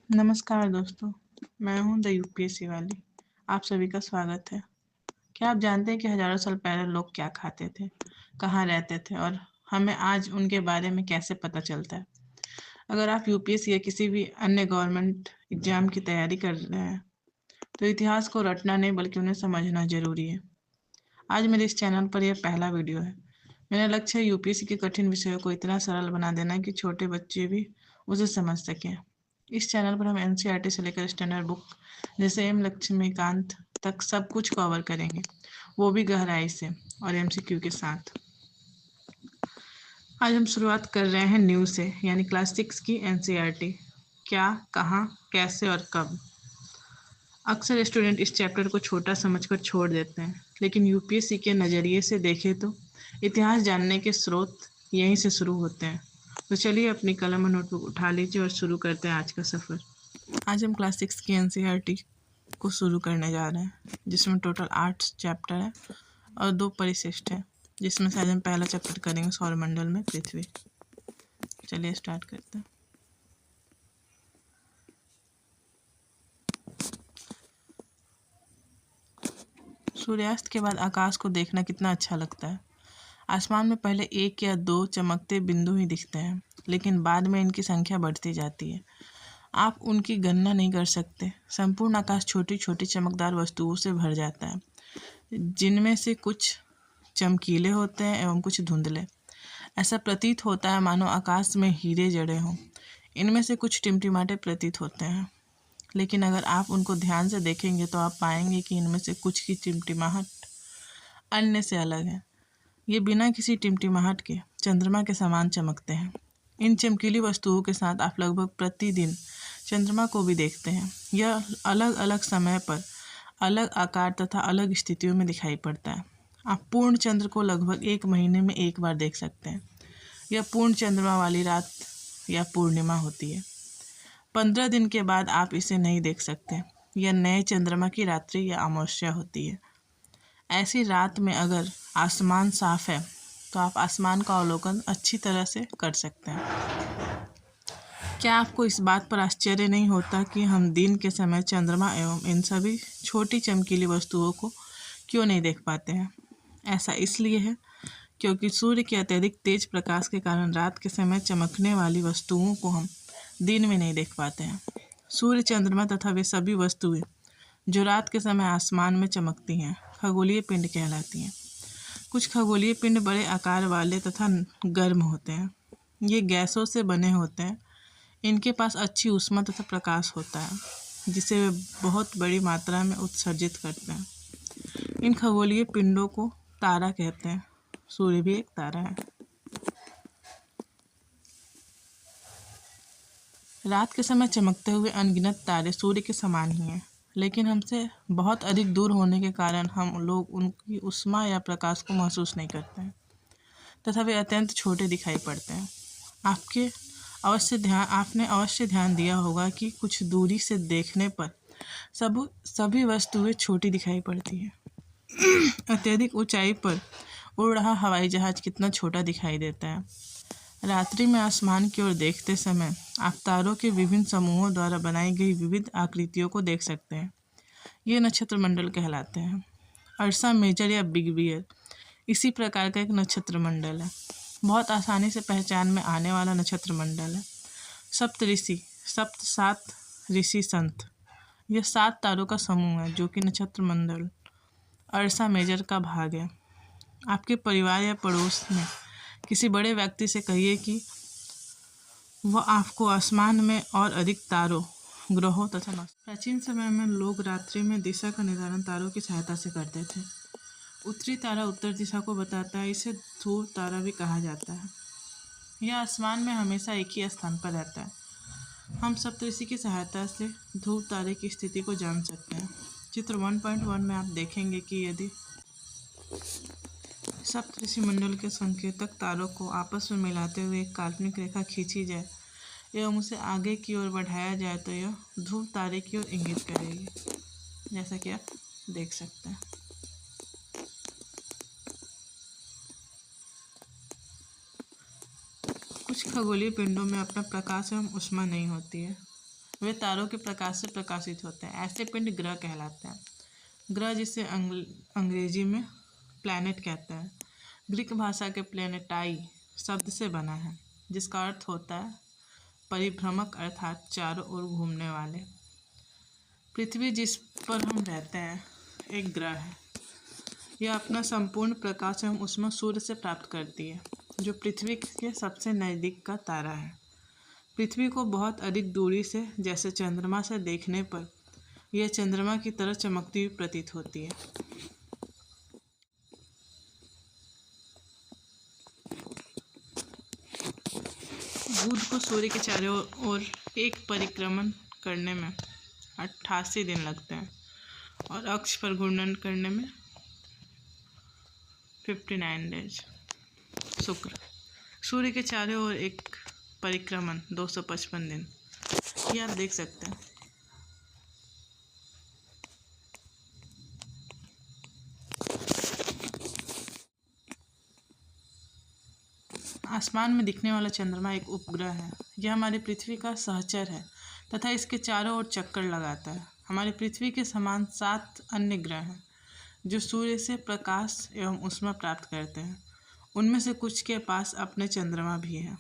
नमस्कार दोस्तों, मैं हूं द यूपीएससी वाली। आप सभी का स्वागत है। क्या आप जानते हैं कि हजारों साल पहले लोग क्या खाते थे, कहाँ रहते थे और हमें आज उनके बारे में कैसे पता चलता है? अगर आप यूपीएससी या किसी भी अन्य गवर्नमेंट एग्जाम की तैयारी कर रहे हैं तो इतिहास को रटना नहीं बल्कि उन्हें समझना जरूरी है। आज मेरे इस चैनल पर यह पहला वीडियो है। मेरा लक्ष्य है यूपीएससी के कठिन विषयों को इतना सरल बना देना कि छोटे बच्चे भी उसे समझ सकें। इस चैनल पर हम एनसीईआरटी से लेकर स्टैंडर्ड बुक जैसे एम लक्ष्मीकांत तक सब कुछ कवर करेंगे, वो भी गहराई से और एमसीक्यू के साथ। आज हम शुरुआत कर रहे हैं न्यू से, यानी क्लास 6 की एनसीईआरटी। क्या, कहाँ, कैसे और कब। अक्सर स्टूडेंट इस चैप्टर को छोटा समझकर छोड़ देते हैं, लेकिन यूपीएससी के नज़रिए से देखें तो इतिहास जानने के स्रोत यहीं से शुरू होते हैं। तो चलिए अपनी कलम और नोटबुक उठा लीजिए और शुरू करते हैं आज का सफ़र। आज हम क्लास 6 की एनसीईआरटी को शुरू करने जा रहे हैं, जिसमें टोटल 8 चैप्टर है और 2 परिशिष्ट है, जिसमें से आज हम पहला चैप्टर करेंगे सौरमंडल में पृथ्वी। चलिए स्टार्ट करते हैं। सूर्यास्त के बाद आकाश को देखना कितना अच्छा लगता है। आसमान में पहले 1 या 2 चमकते बिंदु ही दिखते हैं, लेकिन बाद में इनकी संख्या बढ़ती जाती है। आप उनकी गणना नहीं कर सकते। संपूर्ण आकाश छोटी छोटी चमकदार वस्तुओं से भर जाता है, जिनमें से कुछ चमकीले होते हैं एवं कुछ धुंधले। ऐसा प्रतीत होता है मानो आकाश में हीरे जड़े हों। इनमें से कुछ टिमटिमाटे प्रतीत होते हैं, लेकिन अगर आप उनको ध्यान से देखेंगे तो आप पाएंगे कि इनमें से कुछ की टिमटिमाहट अन्य से अलग है। ये बिना किसी टिमटिमाहट के चंद्रमा के समान चमकते हैं। इन चमकीली वस्तुओं के साथ आप लगभग प्रतिदिन चंद्रमा को भी देखते हैं। यह अलग अलग समय पर अलग आकार तथा अलग स्थितियों में दिखाई पड़ता है। आप पूर्ण चंद्र को लगभग 1 महीने में एक बार देख सकते हैं। यह पूर्ण चंद्रमा वाली रात या पूर्णिमा होती है। 15 दिन के बाद आप इसे नहीं देख सकते। यह नए चंद्रमा की रात्रि या अमावस्या होती है। ऐसी रात में अगर आसमान साफ है तो आप आसमान का अवलोकन अच्छी तरह से कर सकते हैं। क्या आपको इस बात पर आश्चर्य नहीं होता कि हम दिन के समय चंद्रमा एवं इन सभी छोटी चमकीली वस्तुओं को क्यों नहीं देख पाते हैं? ऐसा इसलिए है क्योंकि सूर्य के अत्यधिक तेज प्रकाश के कारण रात के समय चमकने वाली वस्तुओं को हम दिन में नहीं देख पाते हैं। सूर्य, चंद्रमा तथा वे सभी वस्तुएं जो रात के समय आसमान में चमकती हैं खगोलीय पिंड कहलाती हैं। कुछ खगोलीय पिंड बड़े आकार वाले तथा गर्म होते हैं। ये गैसों से बने होते हैं। इनके पास अच्छी ऊष्मा तथा प्रकाश होता है, जिसे वे बहुत बड़ी मात्रा में उत्सर्जित करते हैं। इन खगोलीय पिंडों को तारा कहते हैं। सूर्य भी एक तारा है। रात के समय चमकते हुए अनगिनत तारे सूर्य के समान ही हैं, लेकिन हमसे बहुत अधिक दूर होने के कारण हम लोग उनकी ऊष्मा या प्रकाश को महसूस नहीं करते हैं तथा वे अत्यंत छोटे दिखाई पड़ते हैं। आपने अवश्य ध्यान दिया होगा कि कुछ दूरी से देखने पर सभी वस्तुएं छोटी दिखाई पड़ती हैं। अत्यधिक ऊंचाई पर उड़ रहा हवाई जहाज कितना छोटा दिखाई देता है। रात्रि में आसमान की ओर देखते समय आप तारों के विभिन्न समूहों द्वारा बनाई गई विविध आकृतियों को देख सकते हैं। ये नक्षत्र मंडल कहलाते हैं। अर्सा मेजर या बिग बियर इसी प्रकार का एक नक्षत्र मंडल है। बहुत आसानी से पहचान में आने वाला नक्षत्र मंडल है। सात ऋषि संत, यह 7 तारों का समूह है जो कि नक्षत्र मंडल अर्सा मेजर का भाग है। आपके परिवार या पड़ोस में किसी बड़े व्यक्ति से कहिए कि वह आपको आसमान में और अधिक तारों, ग्रहों तथा प्राचीन समय में लोग रात्रि में दिशा का निर्धारण तारों की सहायता से करते थे। उत्तरी तारा उत्तर दिशा को बताता है। इसे ध्रुव तारा भी कहा जाता है। यह आसमान में हमेशा एक ही स्थान पर रहता है। हम सप्तऋषि की सहायता से ध्रुव तारे की स्थिति को जान सकते हैं। चित्र 1.1 में आप देखेंगे कि यदि सप्तऋषि मंडल के संकेतक तारों को आपस में मिलाते हुए एक काल्पनिक रेखा खींची जाए एवं उसे आगे की ओर बढ़ाया जाए तो यह ध्रुव तारे की ओर इंगित करेगी, जैसा कि आप देख सकते हैं। कुछ खगोलीय पिंडों में अपना प्रकाश एवं ऊष्मा नहीं होती है। वे तारों के प्रकाश से प्रकाशित होते हैं। ऐसे पिंड ग्रह कहलाते हैं। ग्रह जिसे अंग्रेजी में प्लैनेट कहते हैं, ग्रीक भाषा के प्लेनेटाई शब्द से बना है, जिसका अर्थ होता है परिभ्रमक अर्थात चारों ओर घूमने वाले। पृथ्वी जिस पर हम रहते हैं एक ग्रह है। यह अपना संपूर्ण प्रकाश एवं ऊष्मा सूर्य से प्राप्त करती है, जो पृथ्वी के सबसे नज़दीक का तारा है। पृथ्वी को बहुत अधिक दूरी से जैसे चंद्रमा से देखने पर यह चंद्रमा की तरह चमकती हुई प्रतीत होती है। बुध को सूर्य के चारों ओर एक परिक्रमण करने में 88 दिन लगते हैं और अक्ष पर घूर्णन करने में 59 डेज। शुक्र, सूर्य के चारों ओर एक परिक्रमण 255 दिन। ये आप देख सकते हैं। आसमान में दिखने वाला चंद्रमा एक उपग्रह है। यह हमारी पृथ्वी का सहचर है तथा इसके चारों ओर चक्कर लगाता है। हमारी पृथ्वी के समान 7 अन्य ग्रह हैं जो सूर्य से प्रकाश एवं ऊष्मा प्राप्त करते हैं। उनमें से कुछ के पास अपने चंद्रमा भी है।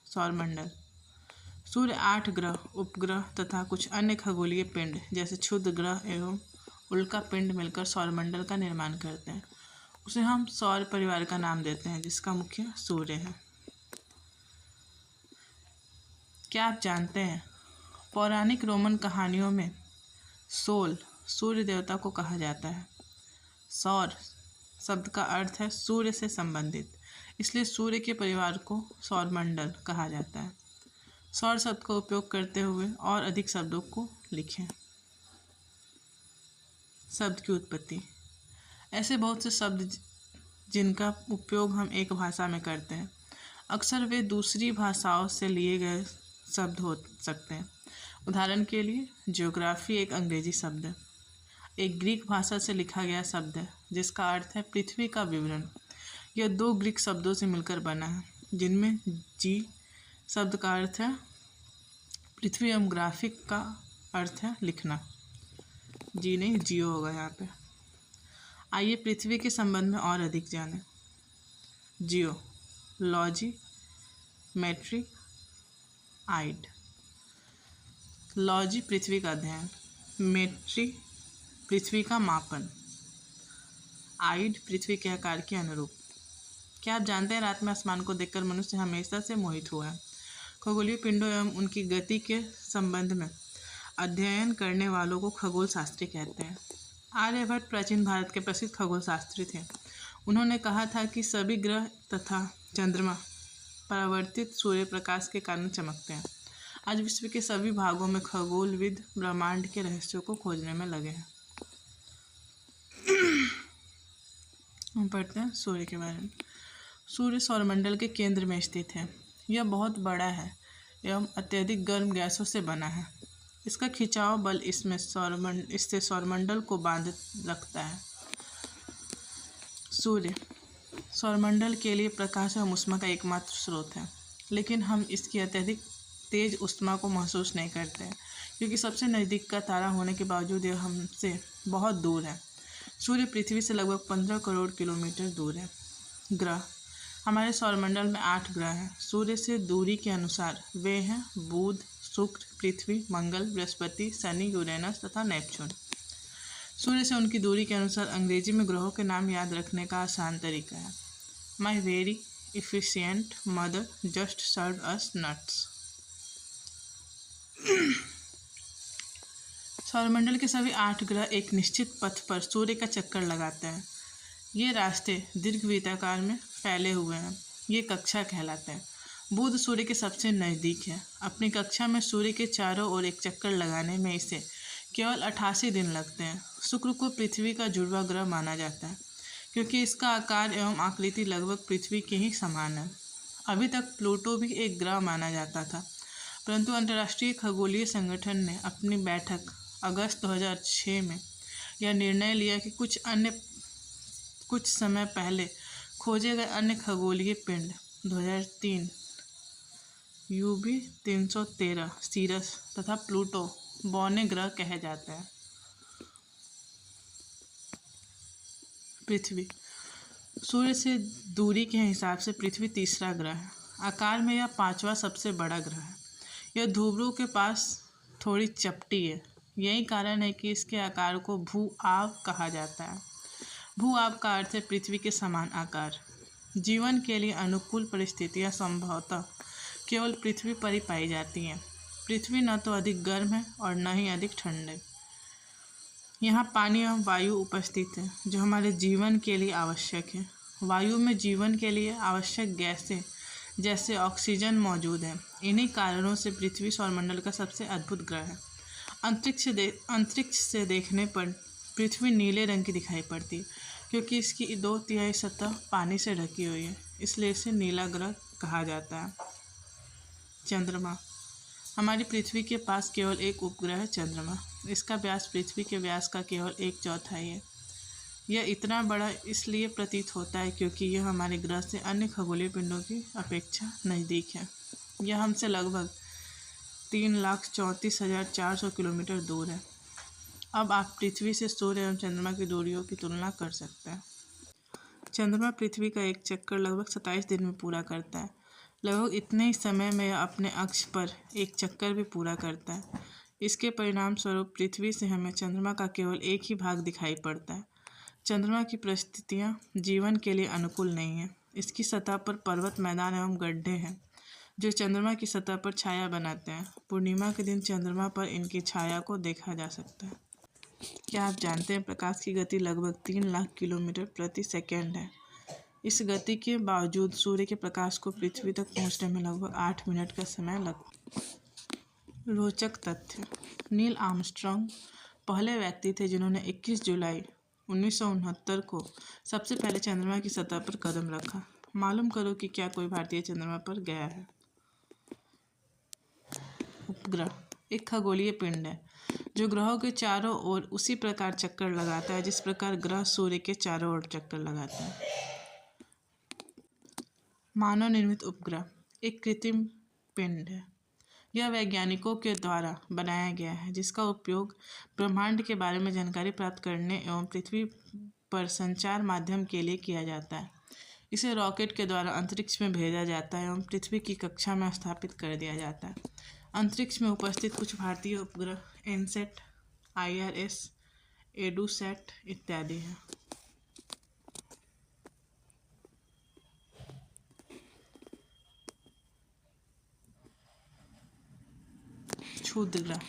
सौरमंडल, सूर्य 8 ग्रह, उपग्रह तथा कुछ अन्य खगोलीय पिंड जैसे क्षुद्र ग्रह एवं उल्का पिंड मिलकर सौरमंडल का निर्माण करते हैं। उसे हम सौर परिवार का नाम देते हैं, जिसका मुख्य सूर्य है। क्या आप जानते हैं पौराणिक रोमन कहानियों में सोल सूर्य देवता को कहा जाता है। सौर शब्द का अर्थ है सूर्य से संबंधित, इसलिए सूर्य के परिवार को सौरमंडल कहा जाता है। सौर शब्द का उपयोग करते हुए और अधिक शब्दों को लिखें। शब्द की उत्पत्ति, ऐसे बहुत से शब्द जिनका उपयोग हम एक भाषा में करते हैं, अक्सर वे दूसरी भाषाओं से लिए गए शब्द हो सकते हैं। उदाहरण के लिए ज्योग्राफी एक अंग्रेजी शब्द है, एक ग्रीक भाषा से लिखा गया शब्द है जिसका अर्थ है पृथ्वी का विवरण। यह 2 ग्रीक शब्दों से मिलकर बना है, जिनमें जी शब्द का अर्थ है पृथ्वी एवं ग्राफिक का अर्थ है लिखना। जी नहीं, जियो होगा यहाँ पे। आइए पृथ्वी के संबंध में और अधिक जानें। जियोलॉजी, मेट्री, आइड। लॉजी पृथ्वी का अध्ययन, मेट्री पृथ्वी का मापन, आइड पृथ्वी के आकार के अनुरूप। क्या आप जानते हैं रात में आसमान को देखकर मनुष्य हमेशा से मोहित हुआ है। खगोलीय पिंडों एवं उनकी गति के संबंध में अध्ययन करने वालों को खगोल शास्त्री कहते हैं। आर्यभट्ट प्राचीन भारत के प्रसिद्ध खगोल शास्त्री थे। उन्होंने कहा था कि सभी ग्रह तथा चंद्रमा परावर्तित सूर्य प्रकाश के कारण चमकते हैं। आज विश्व के सभी भागों में खगोलविद ब्रह्मांड के रहस्यों को खोजने में लगे हैं। हम पढ़ते हैं सूर्य के बारे में। सूर्य सौरमंडल के केंद्र में स्थित है। यह बहुत बड़ा है एवं अत्यधिक गर्म गैसों से बना है। इसका खिंचाव बल इससे सौरमंडल को बांध रखता है। सूर्य सौरमंडल के लिए प्रकाश एवं ऊष्मा का एकमात्र स्रोत है, लेकिन हम इसकी अत्यधिक तेज ऊष्मा को महसूस नहीं करते हैं, क्योंकि सबसे नज़दीक का तारा होने के बावजूद यह हमसे बहुत दूर है। सूर्य पृथ्वी से लगभग 15 करोड़ किलोमीटर दूर है। ग्रह, हमारे सौरमंडल में 8 ग्रह हैं। सूर्य से दूरी के अनुसार वे हैं बुध, शुक्र, पृथ्वी, मंगल, बृहस्पति, शनि, यूरेनस तथा नेपच्यून। सूर्य से उनकी दूरी के अनुसार अंग्रेजी में ग्रहों के नाम याद रखने का आसान तरीका है। My very efficient mother just serve us nuts. सौरमंडल के सभी 8 ग्रह एक निश्चित पथ पर सूर्य का चक्कर लगाते हैं। ये रास्ते दीर्घवृत्ताकार में फैले हुए हैं। ये कक्षा कहलाते हैं। बुध सूर्य के सबसे नज़दीक है। अपनी कक्षा में सूर्य के चारों ओर एक चक्कर लगाने में इसे केवल 88 दिन लगते हैं। शुक्र को पृथ्वी का जुड़वा ग्रह माना जाता है, क्योंकि इसका आकार एवं आकृति लगभग पृथ्वी के ही समान है। अभी तक प्लूटो भी एक ग्रह माना जाता था, परंतु अंतर्राष्ट्रीय खगोलीय संगठन ने अपनी बैठक अगस्त 2006 में यह निर्णय लिया कि कुछ समय पहले खोजे गए अन्य खगोलीय पिंड 2003 यूवी 313 सीरस तथा प्लूटो बौने ग्रह कहे जाते हैं। पृथ्वी। सूर्य से दूरी के हिसाब से पृथ्वी तीसरा ग्रह है। आकार में यह पांचवा सबसे बड़ा ग्रह है। यह ध्रुवों के पास थोड़ी चपटी है। यही कारण है कि इसके आकार को भू आव कहा जाता है। भू आव का अर्थ है पृथ्वी के समान आकार। जीवन के लिए अनुकूल परिस्थितियां संभवतः केवल पृथ्वी पर ही पाई जाती हैं। पृथ्वी न तो अधिक गर्म है और न ही अधिक ठंडे। यहाँ पानी एवं वायु उपस्थित है जो हमारे जीवन के लिए आवश्यक है। वायु में जीवन के लिए आवश्यक गैसें जैसे ऑक्सीजन मौजूद है। इन्हीं कारणों से पृथ्वी सौरमंडल का सबसे अद्भुत ग्रह है। अंतरिक्ष से देखने पर पृथ्वी नीले रंग की दिखाई पड़ती है क्योंकि इसकी 2/3 सतह पानी से ढकी हुई है, इसलिए इसे नीला ग्रह कहा जाता है। चंद्रमा। हमारी पृथ्वी के पास केवल एक उपग्रह है, चंद्रमा। इसका व्यास पृथ्वी के व्यास का केवल 1/4 है। यह इतना बड़ा इसलिए प्रतीत होता है क्योंकि यह हमारे ग्रह से अन्य खगोलीय पिंडों की अपेक्षा नज़दीक है। यह हमसे लगभग 3,34,400 किलोमीटर दूर है। अब आप पृथ्वी से सूर्य एवं चंद्रमा की दूरियों की तुलना कर सकते हैं। चंद्रमा पृथ्वी का एक चक्कर लगभग 27 दिन में पूरा करता है। लगभग इतने ही समय में यह अपने अक्ष पर एक चक्कर भी पूरा करता है। इसके परिणाम स्वरूप पृथ्वी से हमें चंद्रमा का केवल एक ही भाग दिखाई पड़ता है। चंद्रमा की परिस्थितियाँ जीवन के लिए अनुकूल नहीं है। इसकी सतह पर पर्वत मैदान एवं गड्ढे हैं जो चंद्रमा की सतह पर छाया बनाते हैं। पूर्णिमा के दिन चंद्रमा पर इनकी छाया को देखा जा सकता है। क्या आप जानते हैं प्रकाश की गति लगभग 3 लाख किलोमीटर प्रति सेकंड है। इस गति के बावजूद सूर्य के प्रकाश को पृथ्वी तक पहुंचने में लगभग 8 मिनट का समय लगता है। रोचक तथ्य। नील आर्मस्ट्रॉन्ग पहले व्यक्ति थे जिन्होंने 21 जुलाई 1969 को सबसे पहले चंद्रमा की सतह पर कदम रखा। मालूम करो कि क्या कोई भारतीय चंद्रमा पर गया है। उपग्रह एक खगोलीय पिंड है जो ग्रहों के चारों ओर उसी प्रकार चक्कर लगाता है जिस प्रकार ग्रह सूर्य के चारों ओर चक्कर लगाते हैं। मानव निर्मित उपग्रह एक कृत्रिम पिंड है। यह वैज्ञानिकों के द्वारा बनाया गया है जिसका उपयोग ब्रह्मांड के बारे में जानकारी प्राप्त करने एवं पृथ्वी पर संचार माध्यम के लिए किया जाता है। इसे रॉकेट के द्वारा अंतरिक्ष में भेजा जाता है एवं पृथ्वी की कक्षा में स्थापित कर दिया जाता है। अंतरिक्ष में उपस्थित कुछ भारतीय उपग्रह इनसैट, IRS, एडूसैट इत्यादि हैं। क्षुद्र ग्रह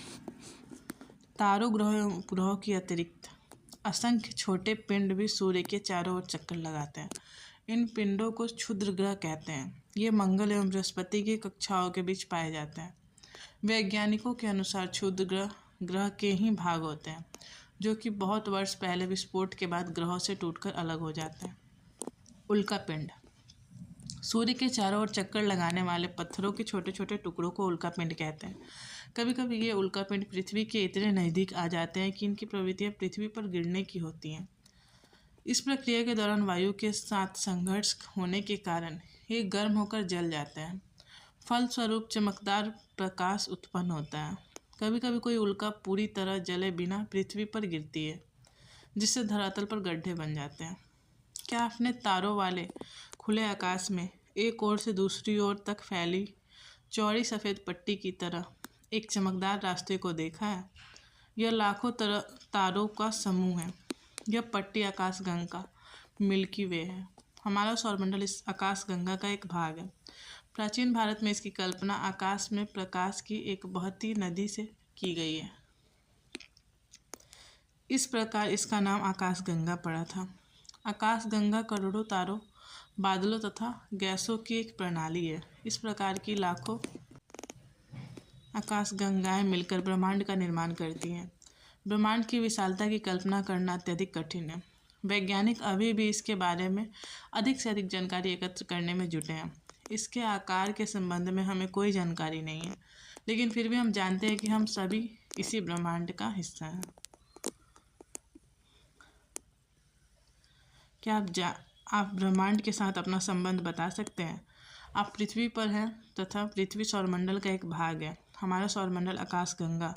तारों, ग्रहों एवं उपग्रहों की अतिरिक्त असंख्य छोटे पिंड भी सूर्य के चारों ओर चक्कर लगाते हैं। इन पिंडों को क्षुद्र ग्रह कहते हैं। ये मंगल एवं बृहस्पति की कक्षाओं के बीच पाए जाते हैं। वैज्ञानिकों के अनुसार क्षुद्र ग्रह के ही भाग होते हैं जो कि बहुत वर्ष पहले विस्फोट के बाद ग्रहों से टूटकर अलग हो जाते हैं। उल्कापिंड सूर्य के चारों ओर चक्कर लगाने वाले पत्थरों के छोटे छोटे टुकड़ों को उल्कापिंड कहते हैं। कभी कभी ये उल्कापिंड पृथ्वी के इतने नज़दीक आ जाते हैं कि इनकी प्रवृत्तियाँ पृथ्वी पर गिरने की होती हैं। इस प्रक्रिया के दौरान वायु के साथ संघर्ष होने के कारण ये गर्म होकर जल जाते हैं। फलस्वरूप चमकदार प्रकाश उत्पन्न होता है। कभी कभी कोई उल्का पूरी तरह जले बिना पृथ्वी पर गिरती है जिससे धरातल पर गड्ढे बन जाते हैं। क्या आपने तारों वाले खुले आकाश में एक ओर से दूसरी ओर तक फैली चौड़ी सफ़ेद पट्टी की तरह एक चमकदार रास्ते को देखा है? यह लाखों तारों का समूह है। यह पट्टी आकाशगंगा मिल्की वे है। हमारा सौरमंडल इस आकाशगंगा का एक भाग है। प्राचीन भारत में इसकी कल्पना आकाश में प्रकाश की एक बहती नदी से की गई है। इस प्रकार इसका नाम आकाशगंगा पड़ा था। आकाशगंगा करोड़ों तारों, बादलों तथा गैसों की एक प्रणाली है। इस प्रकार की लाखों आकाशगंगाएं मिलकर ब्रह्मांड का निर्माण करती हैं। ब्रह्मांड की विशालता की कल्पना करना अत्यधिक कठिन है। वैज्ञानिक अभी भी इसके बारे में अधिक से अधिक जानकारी एकत्र करने में जुटे हैं। इसके आकार के संबंध में हमें कोई जानकारी नहीं है, लेकिन फिर भी हम जानते हैं कि हम सभी इसी ब्रह्मांड का हिस्सा हैं। क्या आप ब्रह्मांड के साथ अपना संबंध बता सकते हैं? आप पृथ्वी पर हैं तथा पृथ्वी सौरमंडल का एक भाग है। हमारा सौरमंडल आकाशगंगा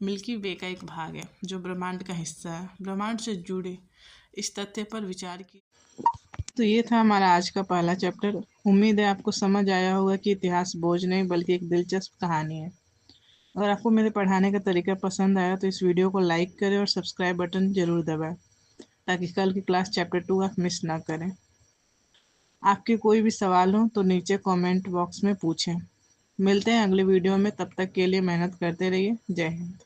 मिल्की वे का एक भाग है जो ब्रह्मांड का हिस्सा है। ब्रह्मांड से जुड़े इस तथ्य पर विचार की। तो ये था हमारा आज का पहला चैप्टर। उम्मीद है आपको समझ आया होगा कि इतिहास बोझ नहीं बल्कि एक दिलचस्प कहानी है। अगर आपको मेरे पढ़ाने का तरीका पसंद आया तो इस वीडियो को लाइक करें और सब्सक्राइब बटन जरूर दबाएं ताकि कल की क्लास चैप्टर 2 आप मिस ना करें। आपके कोई भी सवाल हो तो नीचे कमेंट बॉक्स में पूछें। मिलते हैं अगले वीडियो में, तब तक के लिए मेहनत करते रहिए। जय हिंद।